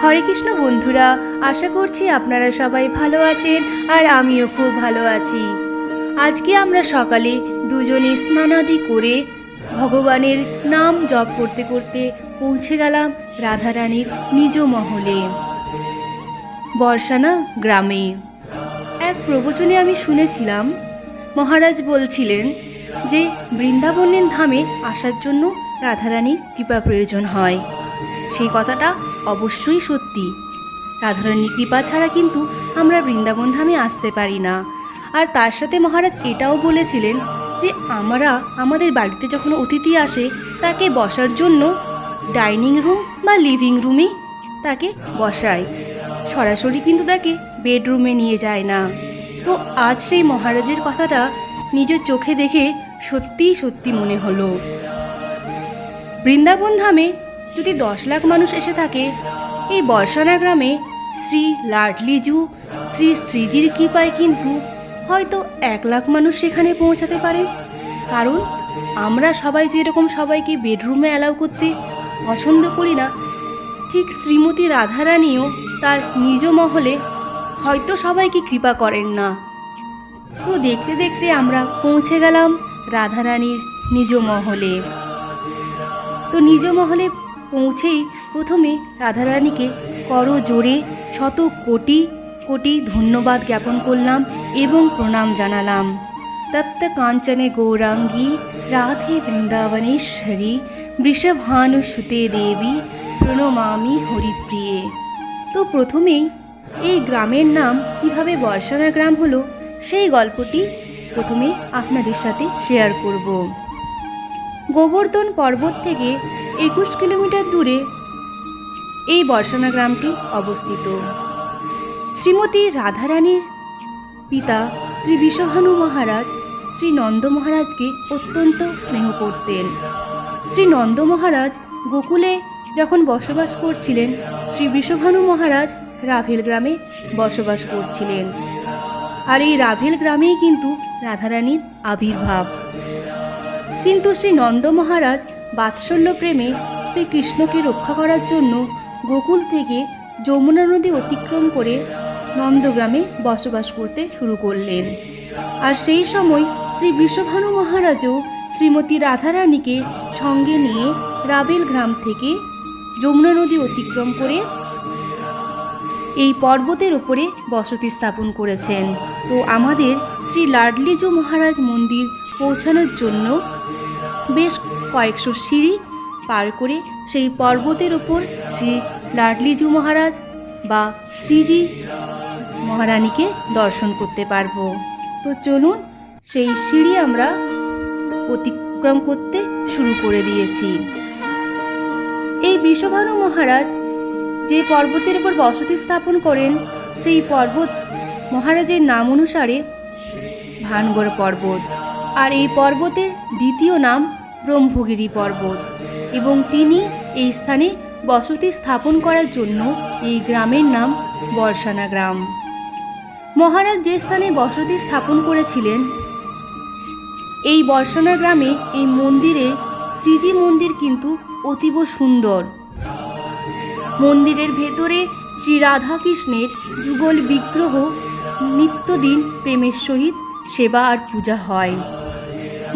হরে কৃষ্ণ বন্ধুরা, আশা করছি আপনারা সবাই ভালো আছেন আর আমিও খুব ভালো আছি। আজকে আমরা সকালে দুজনে স্নানাদি করে ভগবানের নাম জপ করতে করতে পৌঁছে গেলাম রাধারানীর নিজ মহলে, বর্ষানা গ্রামে। এক প্রবচনে আমি শুনেছিলাম, মহারাজ বলছিলেন যে বৃন্দাবনের ধামে আসার জন্য রাধারানীর কৃপা প্রয়োজন হয়। সেই কথাটা অবশ্যই সত্যি। রাধারানীর কৃপা ছাড়া কিন্তু আমরা বৃন্দাবন ধামে আসতে পারি না। আর তার সাথে মহারাজ এটাও বলেছিলেন যে আমরা আমাদের বাড়িতে যখন অতিথি আসে তাকে বসার জন্য ডাইনিং রুম বা লিভিং রুমেই তাকে বসাই, সরাসরি কিন্তু তাকে বেডরুমে নিয়ে যায় না। তো আজ সেই মহারাজের কথাটা নিজের চোখে দেখে সত্যিই সত্যি মনে হলো। বৃন্দাবন ধামে যদি 10 লাখ মানুষ এসে থাকে, এই বর্ষানা গ্রামে শ্রী লাডলিজু শ্রী শ্রীজির কৃপায় কিন্তু হয়তো 1 লাখ মানুষ সেখানে পৌঁছাতে পারেন। কারণ আমরা সবাই যেরকম সবাইকে বেডরুমে অ্যালাউ করতে পছন্দ করি না, ঠিক শ্রীমতী রাধারানীও তার নিজ মহলে হয়তো সবাইকে কৃপা করেন না। তো দেখতে দেখতে আমরা পৌঁছে গেলাম রাধারানীর নিজ মহলে। তো নিজ মহলে পৌঁছেই প্রথমে রাধারানীকে করজোড়ে শত কোটি কোটি ধন্যবাদ জ্ঞাপন করলাম এবং প্রণাম জানালাম। তপ্ত কাঞ্চনে গৌরাঙ্গী রাধে বৃন্দাবনেশ্বরী বৃষভানুসুতে দেবী প্রণমামি হরিপ্রিয়ে। তো প্রথমেই এই গ্রামের নাম কিভাবে বর্ষানা গ্রাম হলো সেই গল্পটি প্রথমে আপনাদের সাথে শেয়ার করব। গোবর্ধন পর্বত থেকে 21 কিলোমিটার দূরে এই বর্ষানা গ্রামটি অবস্থিত। শ্রীমতী রাধারানীর পিতা শ্রী বৃষভানু মহারাজ শ্রী নন্দ মহারাজকে অত্যন্ত স্নেহ করতেন। শ্রী নন্দ মহারাজ গোকুলে যখন বসবাস করছিলেন, শ্রী বৃষভানু মহারাজ রাভেল গ্রামে বসবাস করছিলেন। আর এই রাভেল গ্রামেই কিন্তু রাধারানীর আবির্ভাব। কিন্তু শ্রী নন্দ মহারাজ বাৎসল্য প্রেমে শ্রীকৃষ্ণকে রক্ষা করার জন্য গোকুল থেকে যমুনা নদী অতিক্রম করে নন্দগ্রামে বসবাস করতে শুরু করলেন। আর সেই সময় শ্রী বৃষভানু মহারাজও শ্রীমতী রাধারানীকে সঙ্গে নিয়ে রাভেল গ্রাম থেকে যমুনা নদী অতিক্রম করে এই পর্বতের ওপরে বসতি স্থাপন করেছেন। তো আমাদের শ্রী লাডলিজু মহারাজ মন্দির পৌঁছানোর জন্য বেশ কয়েকশো সিঁড়ি পার করে সেই পর্বতের ওপর শ্রী লাডলিজু মহারাজ বা শ্রীজি মহারানীকে দর্শন করতে পারবো। তো চলুন সেই সিঁড়ি আমরা অতিক্রম করতে শুরু করে দিয়েছি। এই বৃষভানু মহারাজ যে পর্বতের উপর বসতি স্থাপন করেন, সেই পর্বত মহারাজের নাম অনুসারে ভানগড় পর্বত। আর এই পর্বতের দ্বিতীয় নাম ব্রহ্মগিরি পর্বত, এবং তিনি এই স্থানে বসতি স্থাপন করার জন্য এই গ্রামের নাম বর্ষানা গ্রাম। মহারাজ যে স্থানে বসতি স্থাপন করেছিলেন, এই বর্ষানা গ্রামে এই মন্দিরে শ্রীজি মন্দির কিন্তু অতীব সুন্দর। মন্দিরের ভেতরে শ্রী রাধাকৃষ্ণের যুগল বিগ্রহ নিত্যদিন প্রেমের সহিত সেবা আর পূজা হয়।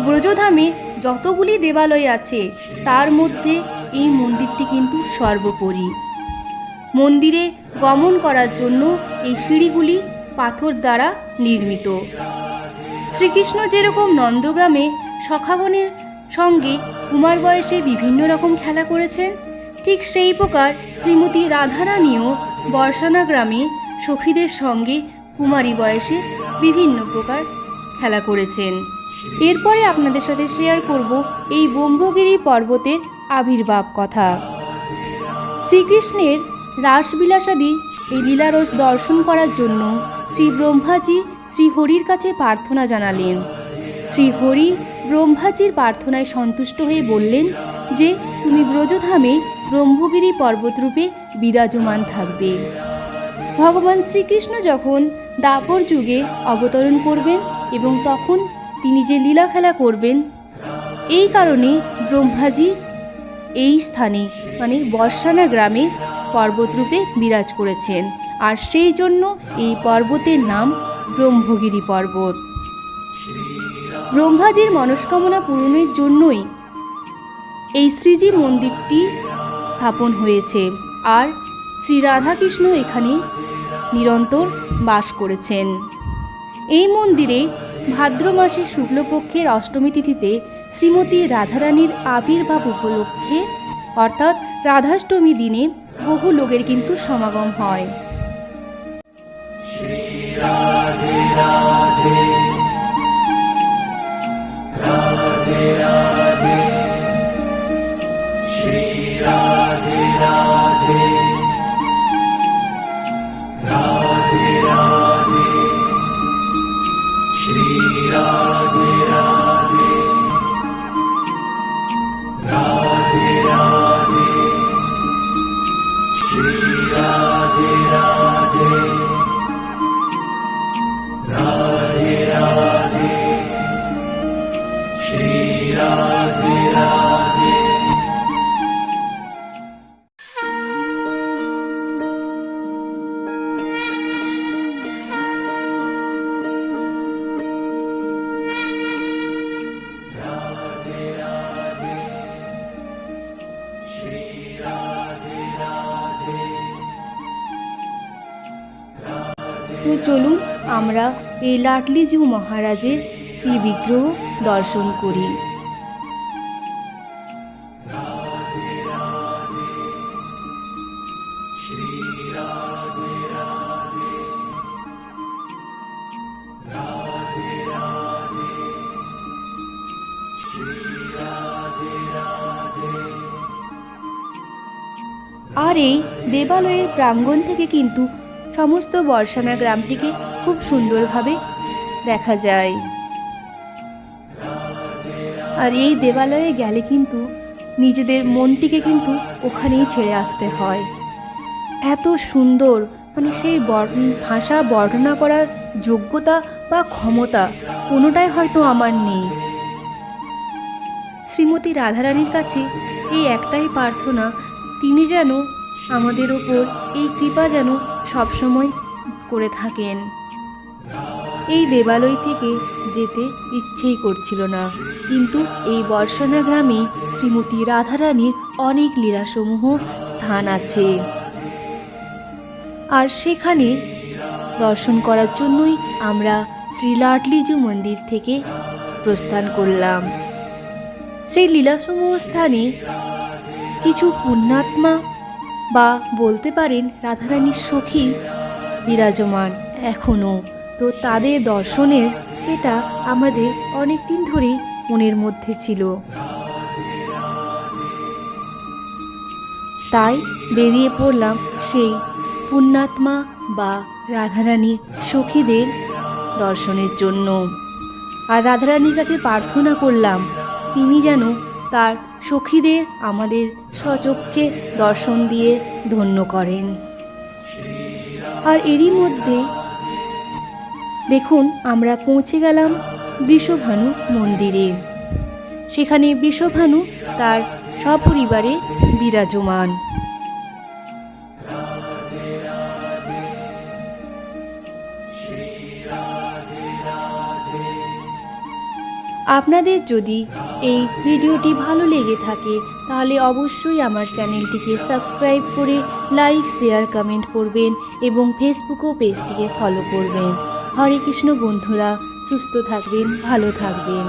ব্রজধামে যতগুলি দেবালয় আছে তার মধ্যে এই মন্দিরটি কিন্তু সর্বোপরি। মন্দিরে গমন করার জন্য এই সিঁড়িগুলি পাথর দ্বারা নির্মিত। শ্রীকৃষ্ণ যেরকম নন্দগ্রামে সখাগণের সঙ্গে কুমার বয়সে বিভিন্ন রকম খেলা করেছেন, ঠিক সেই প্রকার শ্রীমতী রাধারানীও বর্ষানা গ্রামে সখীদের সঙ্গে কুমারী বয়সে বিভিন্ন প্রকার খেলা করেছেন। এরপরে আপনাদের সাথে শেয়ার করব এই ব্রহ্মগিরি পর্বতের আবির্ভাব কথা। শ্রীকৃষ্ণের রাসবিলাসাদি এই লীলারস দর্শন করার জন্য শ্রী ব্রহ্মাজি শ্রীহরির কাছে প্রার্থনা জানালেন। শ্রীহরি ব্রহ্মাজির প্রার্থনায় সন্তুষ্ট হয়ে বললেন যে তুমি ব্রজধামে ব্রহ্মগিরি পর্বতরূপে বিরাজমান থাকবে। ভগবান শ্রীকৃষ্ণ যখন দ্বাপর যুগে অবতরণ করবেন এবং তখন তিনি যে লীলা খেলা করবেন, এই কারণে ব্রহ্মাজি এই স্থানে মানে বর্ষানা গ্রামে পর্বতরূপে বিরাজ করেছেন, আর সেই জন্য এই পর্বতের নাম ব্রহ্মগিরি পর্বত। ব্রহ্মাজির মনস্কামনা পূরণের জন্যই এই শ্রীজি মন্দিরটি স্থাপন হয়েছে, আর শ্রী রাধাকৃষ্ণ এখানে নিরন্তর বাস করেছেন। এই মন্দিরে ভাদ্র মাসের শুক্লপক্ষের অষ্টমী তিথিতে শ্রীমতী রাধারানীর আবির্ভাব উপলক্ষে অর্থাৎ রাধাষ্টমী দিনে বহু লোকের কিন্তু সমাগম হয়। তো চলুন আমরা এই লাডলিজু মহারাজের শ্রী বিগ্রহ দর্শন করি। আর এই দেবালয়ের প্রাঙ্গণ থেকে কিন্তু সমস্ত বর্ষানা গ্রামটিকে খুব সুন্দরভাবে দেখা যায়। আর এই দেবালয়ে গেলে কিন্তু নিজেদের মনটিকে কিন্তু ওখানেই ছেড়ে আসতে হয়। এত সুন্দর, মানে সেই ভাষা বর্ণনা করার যোগ্যতা বা ক্ষমতা কোনোটাই হয়তো আমার নেই। শ্রীমতী রাধারানীর কাছে এই একটাই প্রার্থনা, তিনি যেন আমাদের ওপর এই কৃপা যেন সবসময় করে থাকেন। এই দেবালয় থেকে যেতে ইচ্ছেই করছিল না, কিন্তু এই বর্ষানা গ্রামে শ্রীমতী রাধারানীর অনেক লীলাসমূহ স্থান আছে, আর সেখানে দর্শন করার জন্যই আমরা শ্রী লাডলিজু মন্দির থেকে প্রস্থান করলাম। সেই লীলাসমূহ স্থানে কিছু পুণ্যাত্মা বা বলতে পারেন রাধারানীর সখী বিরাজমান এখনও। তো তাদের দর্শনের যেটা আমাদের অনেক দিন ধরেই মনের মধ্যে ছিল, তাই বেরিয়ে পড়লাম সেই পুণ্যাত্মা বা রাধারানীর সখীদের দর্শনের জন্য। আর রাধারানীর কাছে প্রার্থনা করলাম তিনি যেন তার সখীদের আমাদের স্বচক্ষে দর্শন দিয়ে ধন্য করেন। আর এরই মধ্যে দেখুন আমরা পৌঁছে গেলাম বৃষভানু মন্দিরে। সেখানে বৃষভানু তার সপরিবারে বিরাজমান। আপনাদের যদি এই ভিডিওটি ভালো লেগে থাকে তাহলে অবশ্যই আমার চ্যানেলটিকে সাবস্ক্রাইব করে লাইক, শেয়ার, কমেন্ট করবেন এবং ফেসবুক ও পেজটিকে ফলো করবেন। হরে কৃষ্ণ বন্ধুরা, সুস্থ থাকবেন, ভালো থাকবেন।